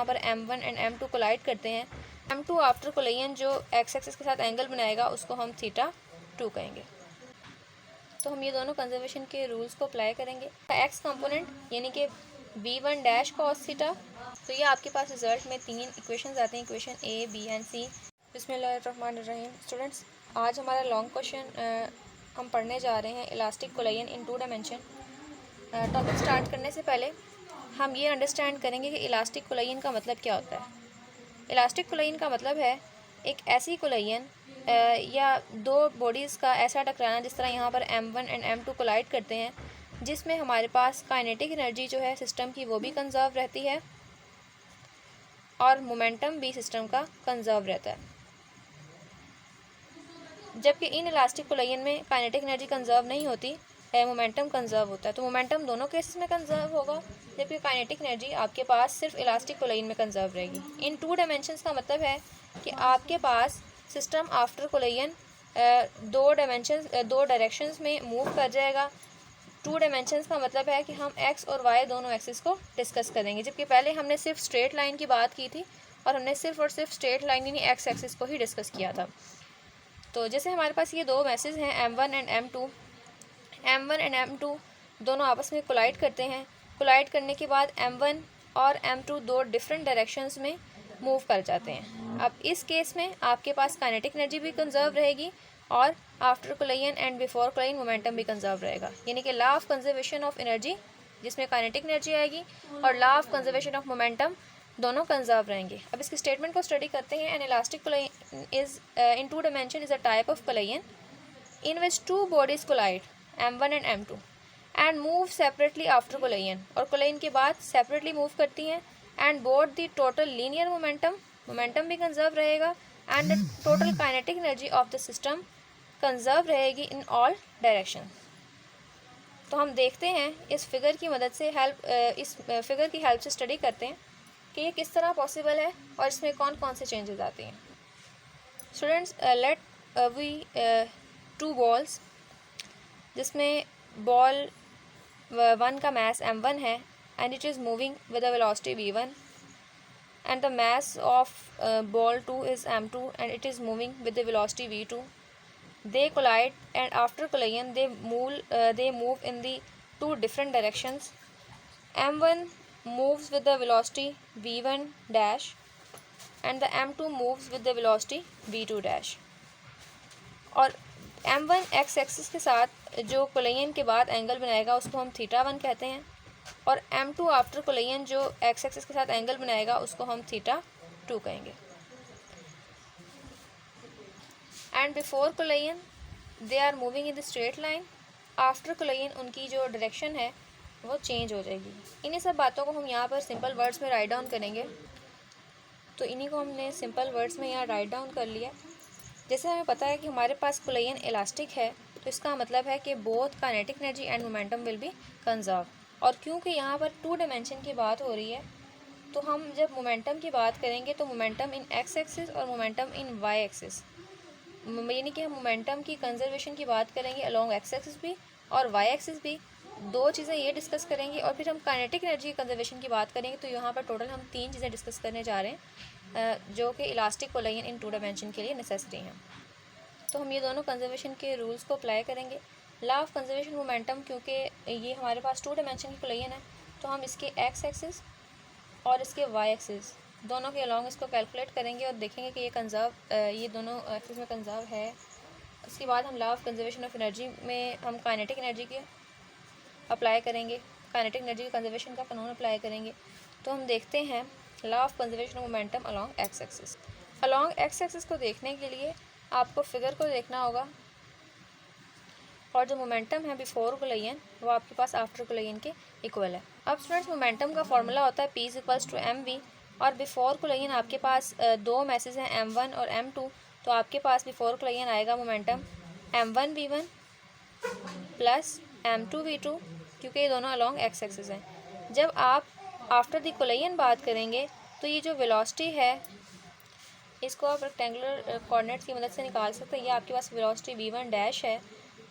यहाँ पर M1 and M2 collide करते हैं, M2 आफ्टर कोलिजन जो एक्स एक्सिस के साथ एंगल बनाएगा उसको हम θ2 कहेंगे। तो हम ये दोनों कंजर्वेशन के रूल्स को अप्लाई करेंगे। एक्स कंपोनेंट यानी कि v1 डैश कॉस थीटा, तो ये आपके पास रिजल्ट में 3 इक्वेशंस आते हैं, इक्वेशन ए, बी एंड सी। बिस्मिल्लाहिर्रहमानिर्रहीम। स्टूडेंट्स, आज हमारा लॉन्ग क्वेश्चन हम पढ़ने जा रहे हैं elastic collision in 2 dimension. Topic start करने से पहले हम ये अंडरस्टैंड करेंगे कि इलास्टिक कोलिजन का मतलब क्या होता है। इलास्टिक कोलिजन का मतलब है एक ऐसी कोलिजन या दो बॉडीज़ का ऐसा टकराना जिस तरह यहाँ पर M1 एंड M2 कोलाइड करते हैं, जिसमें हमारे पास काइनेटिक एनर्जी जो है सिस्टम की वो भी कंजर्व रहती है और मोमेंटम भी सिस्टम का कंजर्व रहता है। जबकि इन इलास्टिक कोलिजन में काइनेटिक एनर्जी कंजर्व नहीं होती, मोमेंटम कंजर्व होता है। तो मोमेंटम दोनों केसेस में कंजर्व होगा, जबकि काइनेटिक एनर्जी आपके पास सिर्फ इलास्टिक कोलिजन में कंजर्व रहेगी। इन 2 डायमेंशंस का मतलब है कि आपके पास सिस्टम आफ्टर कोलिजन 2 डायरेक्शंस में मूव कर जाएगा। 2 डायमेंशंस का मतलब है कि हम एक्स और वाई दोनों एक्सिस को डिस्कस करेंगे, जबकि पहले हमने सिर्फ स्ट्रेट लाइन की बात की थी और हमने सिर्फ और सिर्फ स्ट्रेट लाइन यानी एक्स एक्सिस को ही डिस्कस किया था। तो जैसे हमारे पास ये 2 मैसेज हैं M1 एंड M2 दोनों आपस में कोलाइड करते हैं। कोलाइड करने के बाद M1 और M2 2 डिफरेंट डायरेक्शंस में मूव कर जाते हैं। अब इस केस में आपके पास काइनेटिक एनर्जी भी कंजर्व रहेगी और after collision and before collision momentum भी कंजर्व रहेगा, यानी कि law of conservation of energy जिसमें काइनेटिक एनर्जी आएगी और law of conservation of momentum दोनों कंजर्व रहेंगे। अब इसके स्टेटमेंट को स्टडी करते हैं। N elastic collision is in 2 dimension is a type of collision in which 2 bodies collide, M1 and M2, and move separately after collision, और collision के बाद separately move करती हैं, and both the total linear momentum भी conserve रहेगा, and the total kinetic energy of the system conserve रहेगी in all directions। तो हम देखते हैं इस फिगर की मदद से इस फिगर की हेल्प से स्टडी करते हैं कि ये किस तरह पॉसिबल है और इसमें कौन कौन से चेंजेस आते हैं। स्टूडेंट्स, लेट वी 2 बॉल्स, जिसमें बॉल 1 का मास M1 है and it is moving with the velocity v1 and the mass of ball 2 is M2 and it is moving with the velocity v2। They collide and after collision they move in the 2 different directions. M1 moves with the velocity v1 dash and the M2 moves with the velocity v2 dash। और M1 x axis के साथ जो collision के बाद angle बनाएगा उसको हम θ1 कहते हैं, और M2 आफ्टर कोलिजन जो एक्स एक्सिस के साथ एंगल बनाएगा उसको हम θ2 कहेंगे। And before collision they are moving in the straight line. After collision उनकी जो डायरेक्शन है वो चेंज हो जाएगी। इन्हीं सब बातों को हम यहाँ पर सिंपल वर्ड्स में राइट डाउन करेंगे। तो इन्हीं को हमने सिंपल वर्ड्स में यहाँ राइट डाउन कर लिया। जैसे हमें पता है कि हमारे पास कोलिजन इलास्टिक है, तो इसका मतलब है कि both kinetic energy and momentum will be conserve. और क्योंकि यहाँ पर 2 डायमेंशन की बात हो रही है, तो हम जब मोमेंटम की बात करेंगे तो मोमेंटम इन एक्स एक्सिस और मोमेंटम इन वाई एक्सिस, यानी कि हम मोमेंटम की कंजर्वेशन की बात करेंगे अलॉन्ग एक्स एक्सिस भी और वाई एक्सिस भी। 2 चीज़ें ये डिस्कस करेंगे और फिर हम काइनेटिक एनर्जी कंजर्वेशन की बात करेंगे। तो यहाँ पर टोटल हम 3 चीज़ें डिस्कस करने जा रहे हैं जो कि इलास्टिक कोलिजन इन 2 डायमेंशन के लिए नेसेसरी हैं। तो हम ये दोनों कंजर्वेशन के रूल्स को अप्लाई करेंगे। लॉ ऑफ कंजर्वेशन मोमेंटम, क्योंकि ये हमारे पास 2 डायमेंशन की कोलिजन है, तो हम इसके एक्स एक्सिस और इसके वाई एक्सिस दोनों के अलॉन्ग इसको कैलकुलेट करेंगे और देखेंगे कि ये दोनों एक्सिस में कंजर्व है। उसके बाद हम law of conservation of energy में हम काइनेटिक एनर्जी के अप्लाई करेंगे, काइनेटिक एनर्जी कंजर्वेशन का कानून अप्लाई करेंगे। तो हम देखते हैं law of conservation of momentum along x axis. Along x axis को देखने के लिए आपको फिगर को देखना होगा, और जो मोमेंटम है बिफोर कोलिजन वो आपके पास आफ्टर कोलिजन के इक्वल है। अब स्टूडेंट्स, मोमेंटम का फॉर्मूला होता है P = mv, और बिफोर कोलिजन आपके पास 2 मैसेज हैं M1 और M2, तो आपके पास बिफोर कोलिजन आएगा momentum M1 v1 plus M2 v2, क्योंकि ये दोनों अलॉन्ग एक्स एक्सिस हैं। जब आप आफ्टर द कोलिजन बात करेंगे तो ये जो वेलोसिटी है इसको आप रेक्टेंगुलर कोऑर्डिनेट्स की मदद से निकाल सकते हैं। ये आपके पास वेलोसिटी v1 डैश है,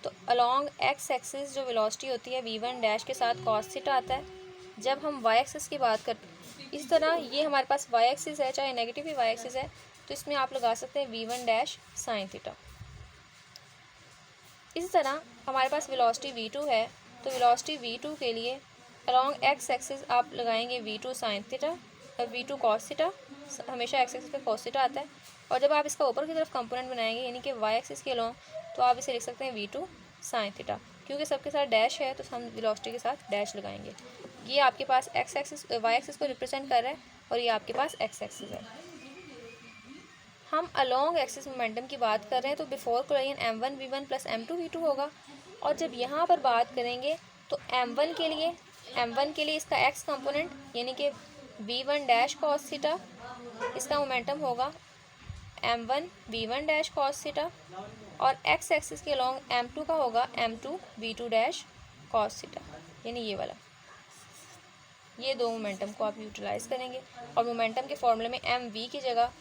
तो अलॉन्ग एक्स एक्सिस जो वेलोसिटी होती है v1 डैश के साथ cos थीटा आता है। जब हम y एक्सिस की बात करते हैं इस तरह ये हमारे पास वाई एक्सिस है, चाहे नेगेटिव ही वाई एक्सिस है, तो इसमें आप लगा सकते हैं v1 डैश साइन थीटा। इसी तरह हमारे पास वेलोसिटी v2 है, तो वेलोसिटी v2 के लिए अलॉन्ग एक्स एक्सिस आप लगाएंगे v2 साइन थीटा और v2 कॉस थीटा, हमेशा एक्स एक्सिस पे कॉस थीटा आता है। और जब आप इसका ऊपर की तरफ कंपोनेंट बनाएंगे यानी कि वाई एक्सिस के अलॉन्ग, तो आप इसे लिख सकते हैं v2 साइन थीटा। क्योंकि सबके साथ डैश है तो हम वेलोसिटी के साथ डैश लगाएंगे। ये आपके पास एक्स एक्सिस वाई एक्सिस को रिप्रेजेंट कर रहा है और ये आपके पास एक्स एक्सिस है। हम अलॉन्ग एक्सिस मोमेंटम की बात कर रहे हैं, तो before collision m1 v1 plus m2 v2 होगा। और जब यहाँ पर बात करेंगे तो m1 के लिए इसका x कंपोनेंट यानी कि v1 डैश कॉस थीटा, इसका मोमेंटम होगा m1 v1 dash cos theta, और x एक्सिस के अलॉन्ग m2 का होगा m2 v2 dash cos theta, यानी ये वाला। ये दो मोमेंटम को आप यूटिलाइज़ करेंगे और मोमेंटम के फॉर्मूले में m की जगह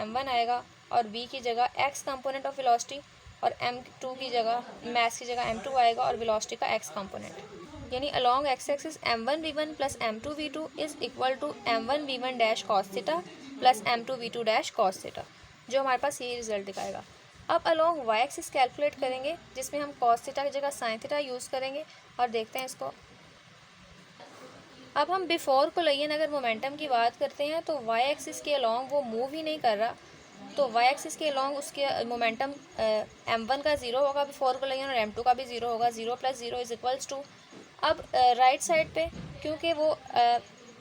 m1 आएगा और v की जगह x कंपोनेंट ऑफ वेलोसिटी और m2 की जगह मास की जगह m2 आएगा और वेलोसिटी का x कंपोनेंट। यानी along x axis m1 v1 plus m2 v2 is equal to m1 v1 dash cos theta plus m2 v2 dash cos theta, जो हमारे पास ये रिजल्ट दिखाएगा। अब अलॉन्ग y एक्सिस कैलकुलेट करेंगे, जिसमें हम कॉस थीटा की जगह साइन थीटा यूज़ करेंगे और देखते हैं इसको। अब हम बिफोर कोलिजन अगर मोमेंटम की बात करते हैं तो वाई एक्सिस के अलॉन्ग वो मूव ही नहीं कर रहा, तो वाई एक्सिस के अलॉन्ग उसके मोमेंटम m1 का 0 होगा बिफोर कोलिजन और m2 का भी 0 होगा। 0 + 0 इज इक्वल्स टू, अब राइट साइड पे क्योंकि वो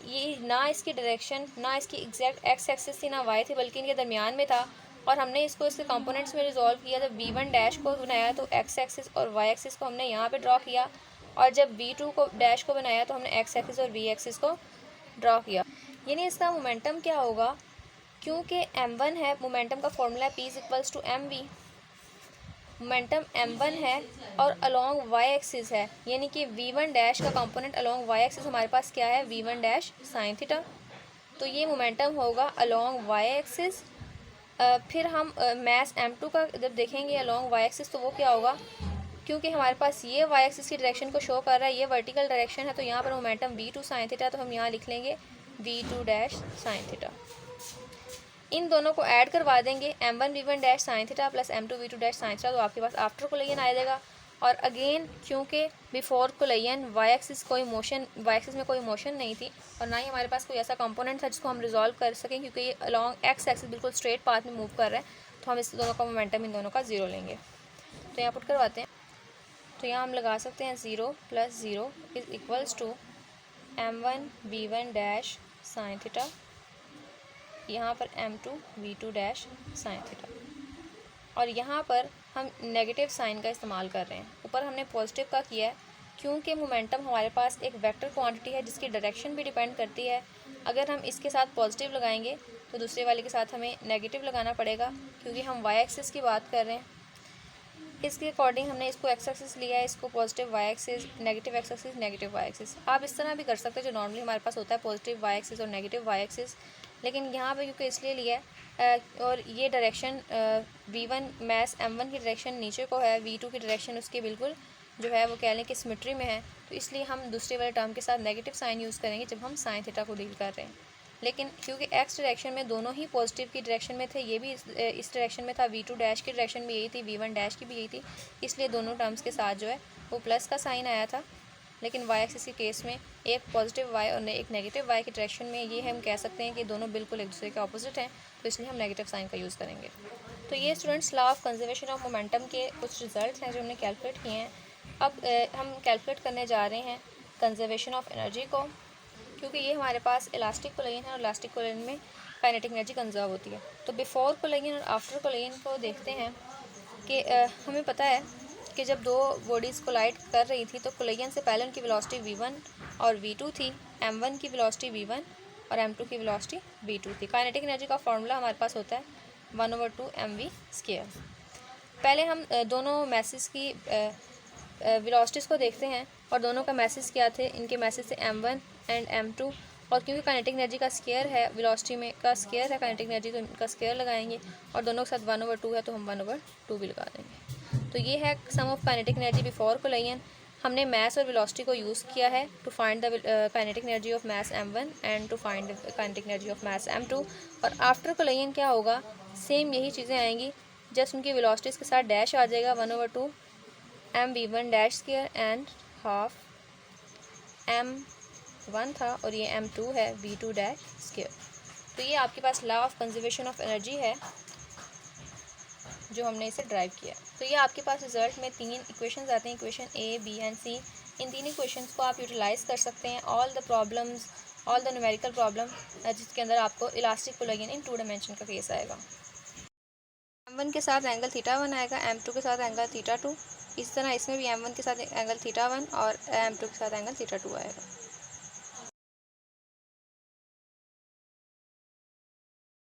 ये ना इसकी डायरेक्शन ना इसकी एग्जैक्ट एक्स एक्सिस थी ना वाई थी, बल्कि इनके दरमियान में था और हमने इसको इसके कंपोनेंट्स में रिजॉल्व किया। जब v1 डैश को बनाया तो एक्स एक्सिस और वाई एक्सिस को हमने यहाँ पे ड्रॉ किया, और जब v2 को डैश को बनाया तो हमने एक्स एक्सिस और v एक्सिस को ड्रॉ किया। यानी इसका मोमेंटम क्या होगा, क्योंकि m1 है, मोमेंटम का formula p is equals to mv। Momentum m1 है और अलॉन्ग y एक्सिस है, यानी कि v1 डैश का कंपोनेंट अलॉन्ग y एक्सिस हमारे पास क्या है, v1 डैश साइन थीटा। तो ये मोमेंटम होगा अलॉन्ग y एक्सिस। फिर हम मास m2 का जब देखेंगे अलॉन्ग y एक्सिस, तो वो क्या होगा, क्योंकि हमारे पास ये वाई एक्सिस की डायरेक्शन को शो कर रहा है, ये वर्टिकल डायरेक्शन है, तो यहाँ पर मोमेंटम v2 साइन थीटा, तो हम यहाँ लिख लेंगे v2 डैश साइन थीटा। इन दोनों को ऐड करवा देंगे m1 v1 dash sine theta plus m2 v2 dash sine theta, तो आपके पास आफ्टर कोलिजन आ जाएगा। और अगेन क्योंकि बिफोर कोलिजन वाई एक्सिस में कोई मोशन नहीं थी और ना ही हमारे पास कोई ऐसा कंपोनेंट था जिसको हम रिजॉल्व कर सकें, क्योंकि ये अलॉन्ग एक्स एक्सिस बिल्कुल स्ट्रेट पाथ में मूव कर रहा है, तो हम इस दोनों का मोमेंटम इन दोनों का 0 लेंगे। तो यहाँ पुट करवाते हैं, तो यहाँ हम लगा सकते हैं 0 + 0 is equals to m1 v1 dash sine theta, यहाँ पर m2 v2 dash sine theta, और यहाँ पर हम नेगेटिव साइन का इस्तेमाल कर रहे हैं। ऊपर हमने पॉजिटिव का किया है क्योंकि मोमेंटम हमारे पास एक वेक्टर क्वांटिटी है जिसकी डायरेक्शन भी डिपेंड करती है। अगर हम इसके साथ पॉजिटिव लगाएंगे तो दूसरे वाले के साथ हमें नेगेटिव लगाना पड़ेगा, क्योंकि हम वाई एक्सिस की बात कर रहे हैं। इसके अकॉर्डिंग हमने इसको एक्स एक्सिस लिया है, इसको positive Y axis, negative X axis, negative Y axis. आप इस तरह भी कर सकते हैं जो नॉर्मली हमारे पास होता है, पॉजिटिव वाई एक्सिस और नेगेटिव वाई एक्सिस, लेकिन यहाँ पे क्योंकि इसलिए लिया है और ये डायरेक्शन v1 मैस m1 की डायरेक्शन नीचे को है, v2 की डायरेक्शन उसकी बिल्कुल जो है वो कह लें कि सिमेट्री में है, तो इसलिए हम दूसरे वाले टर्म के साथ नेगेटिव साइन यूज़ करेंगे जब हम साइन थीटा को डील कर रहे हैं। लेकिन क्योंकि एक्स डायरेक्शन में दोनों ही पॉजिटिव की डायरेक्शन में थे, ये भी इस डायरेक्शन में था, v2 डैश की डायरेक्शन भी यही थी, v1 डैश की भी यही थी, इसलिए दोनों टर्म्स के साथ जो है वो प्लस का साइन आया था। लेकिन वाई एक्सिस के केस में एक पॉजिटिव वाई और एक नेगेटिव वाई की डायरेक्शन में ये हम कह सकते हैं कि दोनों बिल्कुल एक दूसरे के ऑपोजिट हैं, तो इसलिए हम नेगेटिव साइन का यूज़ करेंगे। तो ये students law of conservation of momentum के कुछ रिजल्ट्स हैं जो हमने कैलकुलेट किए हैं। अब हम कैलकुलेट करने जा रहे हैं कंजर्वेशन ऑफ एनर्जी को, क्योंकि ये हमारे पास इलास्टिक कोलिजन है और इलास्टिक कोलिजन में काइनेटिक एनर्जी कंजर्व होती है। तो बिफोर कोलिजन और आफ्टर कोलिजन को देखते हैं कि हमें पता है कि जब दो बॉडीज़ कोलाइड कर रही थी तो कोलिजन से पहले उनकी वेलोसिटी v1 और v2 थी, m1 की वेलोसिटी v1 और m2 की वेलोसिटी v2 थी। काइनेटिक एनर्जी का फॉर्मूला हमारे पास होता है 1/2 mv²। पहले हम दोनों मैसेज की वेलोसिटीज़ को देखते हैं और दोनों का मैसेज क्या थे, इनके मैसेज थे m1 एंड m2, और क्योंकि काइनेटिक एनर्जी का स्केयर है, वेलोसिटी में का स्केयर है काइनेटिक एनर्जी, तो इनका स्केयर लगाएंगे और दोनों के साथ 1/2 है तो हम 1/2 भी लगा देंगे। तो ये है sum of kinetic energy before collision. हमने मास और वेलोसिटी को यूज़ किया है to find the kinetic energy of mass m1 and to find the kinetic energy of mass m2। और आफ्टर कोलिजन क्या होगा, सेम यही चीज़ें आएंगी, जस्ट उनकी वेलोसिटीज़ के साथ डैश आ जाएगा 1/2 mv1 dash square and half m1 था और ये m2 है v2 डैश स्क्वायर। तो ये आपके पास law of conservation of energy है जो हमने इसे ड्राइव किया। तो ये आपके पास रिजल्ट में 3 इक्वेशंस आते हैं, equation A, B and C. इन 3 इक्वेशंस को आप यूटिलाइज़ कर सकते हैं all the problems, all the numerical problem जिसके अंदर आपको इलास्टिक कोलिजन इन 2 डायमेंशन का केस आएगा। m1 के साथ एंगल θ1 आएगा, m2 के साथ एंगल θ2। इस तरह इसमें भी m1 के साथ एंगल θ1 और m2 के साथ एंगल θ2 आएगा।